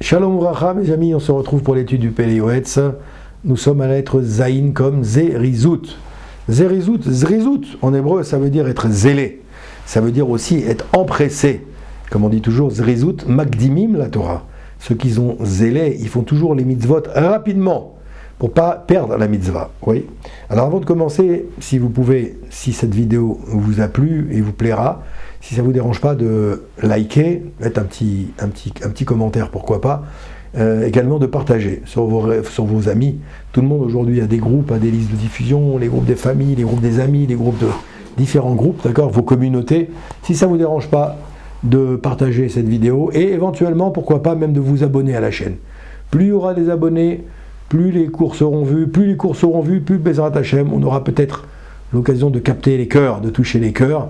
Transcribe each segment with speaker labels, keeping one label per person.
Speaker 1: Shalom Uracha, mes amis, on se retrouve pour l'étude du Pele Yoetz. Nous sommes à la lettre Zayin comme Zerizut. Zerizut, Zrizut, en hébreu, ça veut dire être zélé. Ça veut dire aussi être empressé. Comme on dit toujours, Zrizut, Magdimim la Torah. Ceux qui sont zélés, ils font toujours les mitzvot rapidement, pour ne pas perdre la mitzvah. Oui. Alors avant de commencer, si vous pouvez, si cette vidéo vous a plu et vous plaira, si ça ne vous dérange pas de liker, mettre un petit commentaire, pourquoi pas, également de partager sur vos amis. Tout le monde aujourd'hui a des groupes, a des listes de diffusion, les groupes des familles, les groupes des amis, les groupes de différents groupes, d'accord, vos communautés. Si ça ne vous dérange pas de partager cette vidéo et éventuellement, pourquoi pas, même de vous abonner à la chaîne. Plus il y aura des abonnés, plus les cours seront vus, plus Bezrat Hashem, on aura peut-être l'occasion de capter les cœurs, de toucher les cœurs.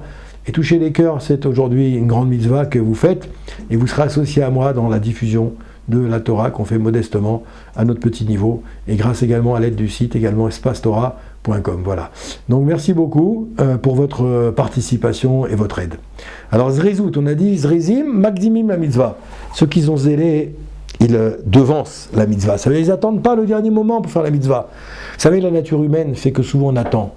Speaker 1: Et toucher les cœurs, c'est aujourd'hui une grande mitzvah que vous faites, et vous serez associé à moi dans la diffusion de la Torah qu'on fait modestement à notre petit niveau, et grâce également à l'aide du site, également espacetorah.com. Voilà. Donc merci beaucoup pour votre participation et votre aide. Alors Zrizut, on a dit Zrizim, Magdimim la mitzvah. Ceux qui ont zélé, ils devancent la mitzvah. Ça veut dire ils n'attendent pas le dernier moment pour faire la mitzvah. Vous savez, la nature humaine fait que souvent on attend.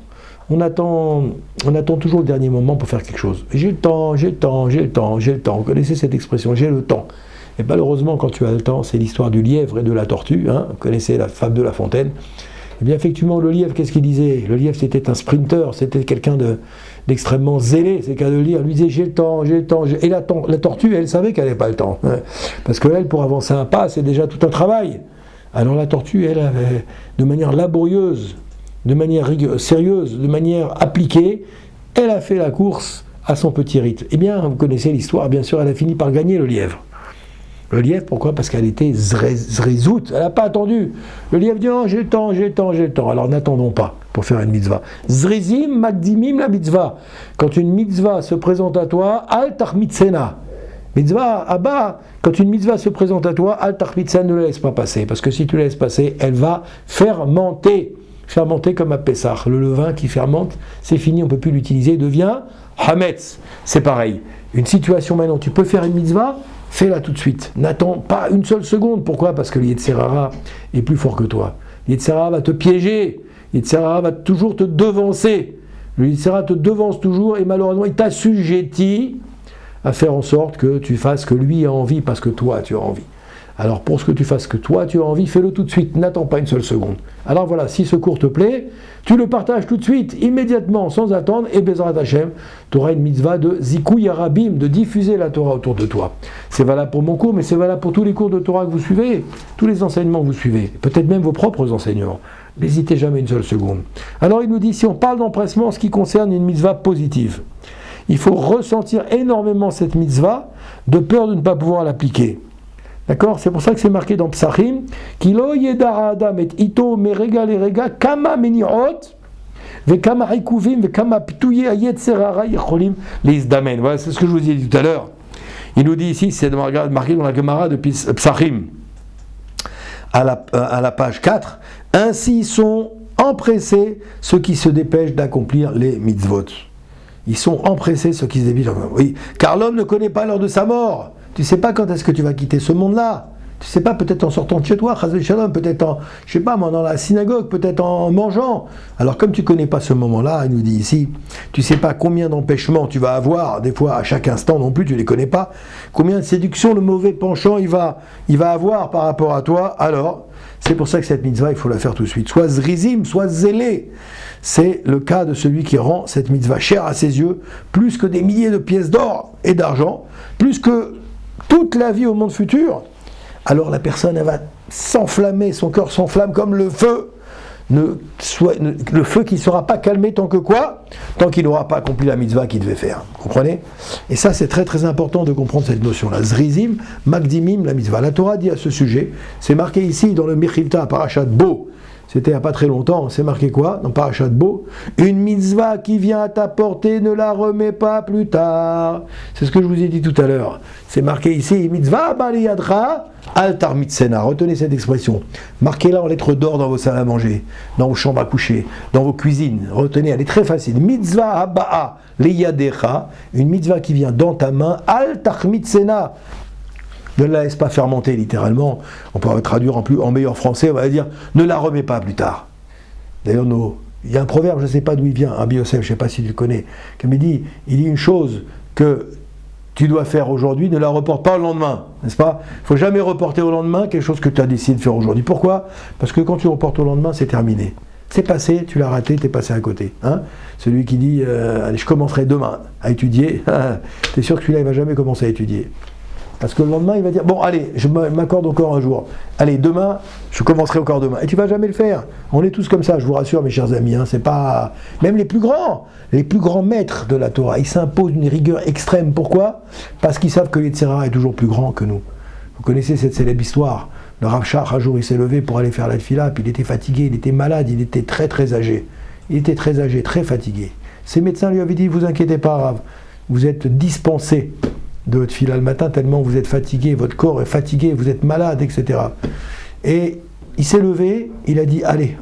Speaker 1: On attend toujours le dernier moment pour faire quelque chose. J'ai le temps. Vous connaissez cette expression, j'ai le temps. Et malheureusement, quand tu as le temps, c'est l'histoire du lièvre et de la tortue. Hein, vous connaissez la fable de La Fontaine. Eh bien, effectivement, le lièvre, qu'est-ce qu'il disait? Le lièvre, c'était un sprinter, c'était quelqu'un d'extrêmement zélé. C'est le cas de le dire. Lui disait, j'ai le temps. Et la tortue, elle savait qu'elle n'avait pas le temps. Hein, parce qu'elle, pour avancer un pas, c'est déjà tout un travail. Alors la tortue, elle avait, de manière laborieuse, de manière sérieuse, de manière appliquée, elle a fait la course à son petit rythme. Eh bien, vous connaissez l'histoire, bien sûr, elle a fini par gagner le lièvre. Le lièvre, pourquoi? Parce qu'elle était zrizout, elle n'a pas attendu. Le lièvre dit, oh, j'ai le temps. Alors n'attendons pas pour faire une mitzvah. Zrizim, magdimim la mitzvah. Quand une mitzvah se présente à toi, al tachmitzena. Mitzvah, Abba, quand une mitzvah se présente à toi, al tachmitzena, ne la laisse pas passer. Parce que si tu la laisses passer, elle va fermenter. Fermenter comme à Pessah. Le levain qui fermente, c'est fini, on ne peut plus l'utiliser, il devient Hametz. C'est pareil. Une situation maintenant, tu peux faire une mitzvah, fais-la tout de suite. N'attends pas une seule seconde. Pourquoi? Parce que l'Yetzirara est plus fort que toi. L'Yetzirara va te piéger. L'Yetzirara va toujours te devancer. L'Yetzirara te devance toujours et malheureusement, il t'assujettit à faire en sorte que tu fasses ce que lui a envie parce que toi, tu as envie. Alors pour ce que tu fasses que toi tu as envie, fais-le tout de suite, n'attends pas une seule seconde. Alors voilà, si ce cours te plaît, tu le partages tout de suite, immédiatement, sans attendre, et Bezrat Hashem, tu auras une mitzvah de Zikouy Yarabim, de diffuser la Torah autour de toi. C'est valable pour mon cours, mais c'est valable pour tous les cours de Torah que vous suivez, tous les enseignements que vous suivez, peut-être même vos propres enseignements. N'hésitez jamais une seule seconde. Alors il nous dit, si on parle d'empressement en ce qui concerne une mitzvah positive, il faut ressentir énormément cette mitzvah, de peur de ne pas pouvoir l'appliquer. D'accord? C'est pour ça que c'est marqué dans Psachim, Kilo yeda adam et ito merega lerega kama meniot ve kama haikuvim ve kama pituye ayetzerara yicholim leizdamen. Voilà, c'est ce que je vous ai dit tout à l'heure. Il nous dit ici, c'est marqué dans la Gemara de Psachim, à la page 4, ainsi sont empressés ceux qui se dépêchent d'accomplir les mitzvot. Ils sont empressés ceux qui se dépêchent. Oui, car l'homme ne connaît pas l'heure de sa mort. Tu ne sais pas quand est-ce que tu vas quitter ce monde-là. Tu ne sais pas, peut-être en sortant de chez toi, peut-être en, je sais pas moi, dans la synagogue, peut-être en mangeant. Alors comme tu ne connais pas ce moment-là, il nous dit ici, tu ne sais pas combien d'empêchements tu vas avoir, des fois à chaque instant non plus, tu ne les connais pas. Combien de séductions, le mauvais penchant il va avoir par rapport à toi. Alors, c'est pour ça que cette mitzvah, il faut la faire tout de suite. Soit zrizim, soit zélé. C'est le cas de celui qui rend cette mitzvah chère à ses yeux, plus que des milliers de pièces d'or et d'argent, plus que toute la vie au monde futur. Alors la personne, elle va s'enflammer, son cœur s'enflamme comme le feu. Le feu qui ne sera pas calmé tant que quoi? Tant qu'il n'aura pas accompli la mitzvah qu'il devait faire. Vous comprenez? Et ça, c'est très très important de comprendre cette notion-là. Zrizim, Magdimim, la mitzvah. La Torah dit à ce sujet, c'est marqué ici dans le Mechilta, Parashat Bo. C'était il n'y a pas très longtemps, c'est marqué quoi? Dans Parashat Bo, une mitzvah qui vient à ta portée, ne la remets pas plus tard. C'est ce que je vous ai dit tout à l'heure. C'est marqué ici, mitzvah baliyadra al tarmitzena. Retenez cette expression. Marquez-la en lettres d'or dans vos salles à manger, dans vos chambres à coucher, dans vos cuisines. Retenez, elle est très facile. Mitzvah haba'a liyadecha, une mitzvah qui vient dans ta main, al tarmitzena. Ne la laisse pas fermenter littéralement. On peut traduire en meilleur français, on va dire ne la remets pas plus tard. D'ailleurs, il y a un proverbe, je ne sais pas d'où il vient, Rabbi Yosef, je ne sais pas si tu le connais, qui me dit, il dit une chose que tu dois faire aujourd'hui, ne la reporte pas au lendemain, n'est-ce pas? Il ne faut jamais reporter au lendemain quelque chose que tu as décidé de faire aujourd'hui. Pourquoi? Parce que quand tu reportes au lendemain, c'est terminé. C'est passé, tu l'as raté, tu es passé à côté. Hein, celui qui dit allez, je commencerai demain à étudier, tu es sûr que celui-là, il ne va jamais commencer à étudier. Parce que le lendemain, il va dire bon, allez, je m'accorde encore un jour. Allez, demain, je commencerai encore demain. Et tu ne vas jamais le faire. On est tous comme ça, je vous rassure, mes chers amis. Hein, c'est pas... Même les plus grands maîtres de la Torah, ils s'imposent une rigueur extrême. Pourquoi? Parce qu'ils savent que l'Yetzirah est toujours plus grand que nous. Vous connaissez cette célèbre histoire. Le Rav Shach, un jour, il s'est levé pour aller faire la tefila, puis il était fatigué, il était malade, il était très très âgé. Il était très âgé, très fatigué. Ses médecins lui avaient dit, vous inquiétez pas, Rav, vous êtes dispensé de votre tefila le matin, tellement vous êtes fatigué, votre corps est fatigué, vous êtes malade, etc. Et il s'est levé, il a dit, allez,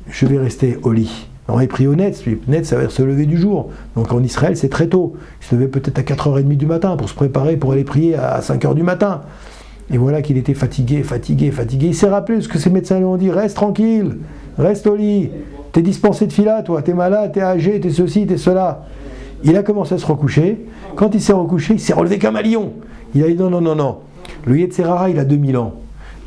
Speaker 1: je vais rester au lit. Alors il prie au Netz, Netz ça veut dire se lever du jour. Donc en Israël, c'est très tôt. Il se levait peut-être à 4h30 du matin pour se préparer pour aller prier à 5h du matin. Et voilà qu'il était fatigué. Il s'est rappelé ce que ses médecins lui ont dit, reste tranquille, reste au lit, t'es dispensé de fila, toi, t'es malade, t'es âgé, t'es ceci, t'es cela. Il a commencé à se recoucher. Quand il s'est recouché, il s'est relevé comme un lion. Il a dit non. Le Yetzirah, il a 2000 ans.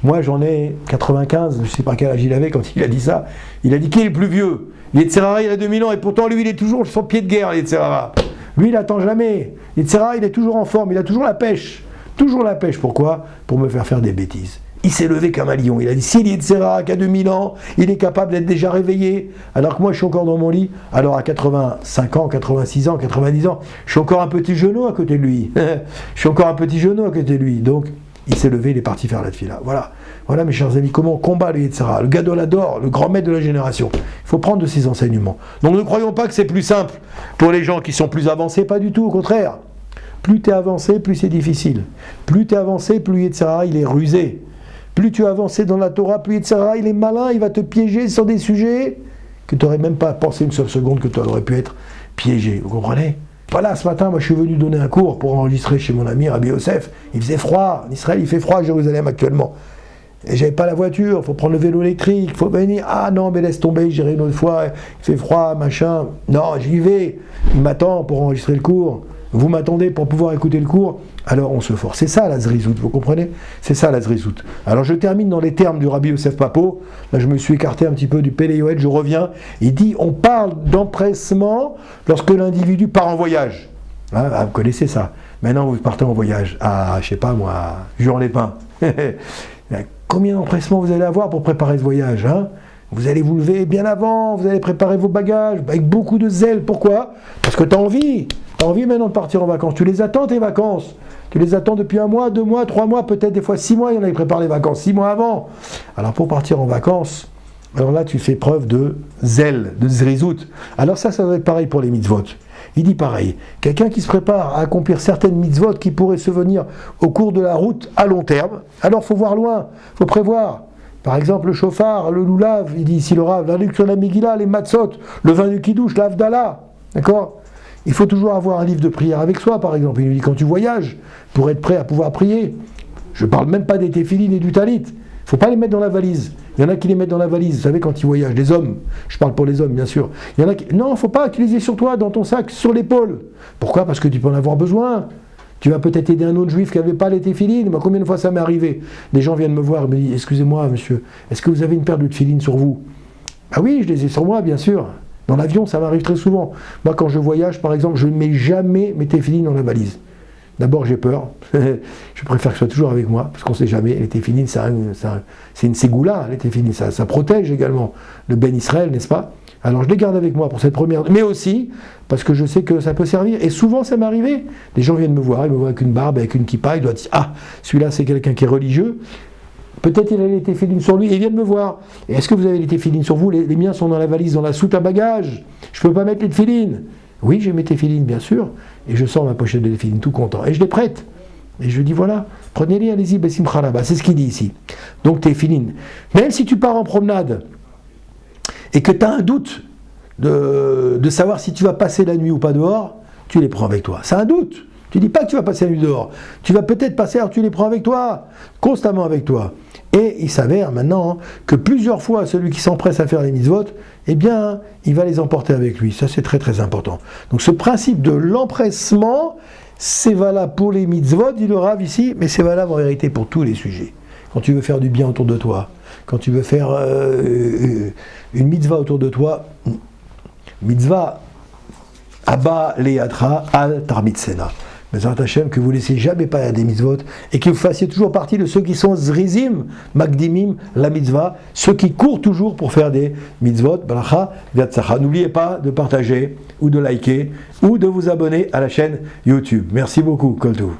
Speaker 1: Moi, j'en ai 95, je ne sais pas quel âge il avait quand il a dit ça. Il a dit qui est le plus vieux? Le Yetzirah, il a 2000 ans, et pourtant, lui, il est toujours sur pied de guerre, le Yetzirah. Lui, il n'attend jamais. Le Yetzirah, il est toujours en forme, il a toujours la pêche. Toujours la pêche, pourquoi? Pour me faire des bêtises. Il s'est levé comme un lion. Il a dit, si l'Yetzirah, qui a 2000 ans, il est capable d'être déjà réveillé, alors que moi, je suis encore dans mon lit, alors à 85 ans, 86 ans, 90 ans, je suis encore un petit genou à côté de lui. Donc, il s'est levé, il est parti faire la tefila. Voilà, mes chers amis, comment on combat le Yetzirah, le Gadol Hador, le grand maître de la génération. Il faut prendre de ses enseignements. Donc, ne croyons pas que c'est plus simple pour les gens qui sont plus avancés, pas du tout, au contraire. Plus tu es avancé, plus c'est difficile. Plus tu es avancé, plus Yetzirah, il est rusé. Plus tu as avancé dans la Torah, plus Yetzirah, il est malin, il va te piéger sur des sujets que tu n'aurais même pas pensé une seule seconde que tu aurais pu être piégé. Vous comprenez? Voilà, ce matin, moi je suis venu donner un cours pour enregistrer chez mon ami Rabbi Yosef. Il faisait froid, en Israël il fait froid à Jérusalem actuellement. Et j'avais pas la voiture, il faut prendre le vélo électrique, il faut venir. Ah non, mais laisse tomber, j'irai une autre fois, il fait froid, machin. Non, j'y vais, il m'attend pour enregistrer le cours. Vous m'attendez pour pouvoir écouter le cours, alors on se force. C'est ça la zrizout, vous comprenez? C'est ça la zrizout. Alors je termine dans les termes du Rabbi Yosef Papo. Là je me suis écarté un petit peu du Pélé Yoel, je reviens. Il dit, on parle d'empressement lorsque l'individu part en voyage. Vous connaissez ça. Maintenant vous partez en voyage à, je sais pas moi, Juan-les-Pins. Combien d'empressement vous allez avoir pour préparer ce voyage, hein? Vous allez vous lever bien avant, vous allez préparer vos bagages avec beaucoup de zèle. Pourquoi? Parce que tu as envie. Tu as envie maintenant de partir en vacances. Tu les attends tes vacances. Tu les attends depuis 1 mois, 2 mois, 3 mois, peut-être des fois 6 mois. Il y en a qui préparent les vacances 6 mois avant. Alors pour partir en vacances, alors là tu fais preuve de zèle, de zrizout. Alors ça va être pareil pour les mitzvot. Il dit pareil. Quelqu'un qui se prépare à accomplir certaines mitzvot qui pourraient se venir au cours de la route à long terme, alors il faut voir loin, il faut prévoir. Par exemple, le chauffard, le loulav, il dit ici le Rav, la lecture de la Megillah, les matzot, le vin du kiddush, l'avdallah. D'accord? Il faut toujours avoir un livre de prière avec soi, par exemple. Il nous dit quand tu voyages, pour être prêt à pouvoir prier. Je ne parle même pas des téphilines et du talit. Il ne faut pas les mettre dans la valise. Il y en a qui les mettent dans la valise, vous savez, quand ils voyagent. Les hommes, je parle pour les hommes, bien sûr. Il y en a qui... Non, il ne faut pas qu'ils les aient sur toi, dans ton sac, sur l'épaule. Pourquoi? Parce que tu peux en avoir besoin. Tu vas peut-être aider un autre juif qui n'avait pas les téphilines. Moi, combien de fois ça m'est arrivé? Des gens viennent me voir et me disent, excusez-moi, monsieur, est-ce que vous avez une paire de téphilines sur vous? Ah oui, je les ai sur moi, bien sûr. Dans l'avion, ça m'arrive très souvent. Moi, quand je voyage, par exemple, je ne mets jamais mes téphilines dans la valise. D'abord, j'ai peur. Je préfère que ce soit toujours avec moi, parce qu'on ne sait jamais. Les téphilines, c'est une ségoula, les téphilines. Ça protège également le Ben Israël, n'est-ce pas? Alors je les garde avec moi pour cette première, mais aussi parce que je sais que ça peut servir. Et souvent ça m'est arrivé. Les gens viennent me voir, ils me voient avec une barbe, avec une kippa, ils doivent dire ah, celui-là c'est quelqu'un qui est religieux. Peut-être il a les téphilines sur lui et ils viennent me voir. Et est-ce que vous avez les téphilines sur vous? Les miens sont dans la valise, dans la soute à bagages. Je ne peux pas mettre les téphilines. Oui, j'ai mes téphilines bien sûr. Et je sors ma pochette de téphilines tout content. Et je les prête. Et je dis voilà, prenez-les, allez-y, Bessimcha là-bas. C'est ce qu'il dit ici. Donc téphilines. Même si tu pars en promenade, et que tu as un doute de savoir si tu vas passer la nuit ou pas dehors, tu les prends avec toi. C'est un doute. Tu dis pas que tu vas passer la nuit dehors. Tu vas peut-être passer, alors tu les prends avec toi, constamment avec toi. Et il s'avère maintenant que plusieurs fois, celui qui s'empresse à faire les mitzvot, eh bien, il va les emporter avec lui. Ça, c'est très très important. Donc ce principe de l'empressement, c'est valable pour les mitzvot, dit le Rav ici, mais c'est valable en vérité pour tous les sujets. Quand tu veux faire du bien autour de toi, quand tu veux faire une mitzvah autour de toi, mitzvah Abba Leatra al Tarmitzena. Mais Hachem, que vous ne laissiez jamais pas des mitzvot et que vous fassiez toujours partie de ceux qui sont zrizim, magdimim, la mitzvah, ceux qui courent toujours pour faire des mitzvot, baracha, viatzacha. N'oubliez pas de partager ou de liker ou de vous abonner à la chaîne YouTube. Merci beaucoup, Koltou.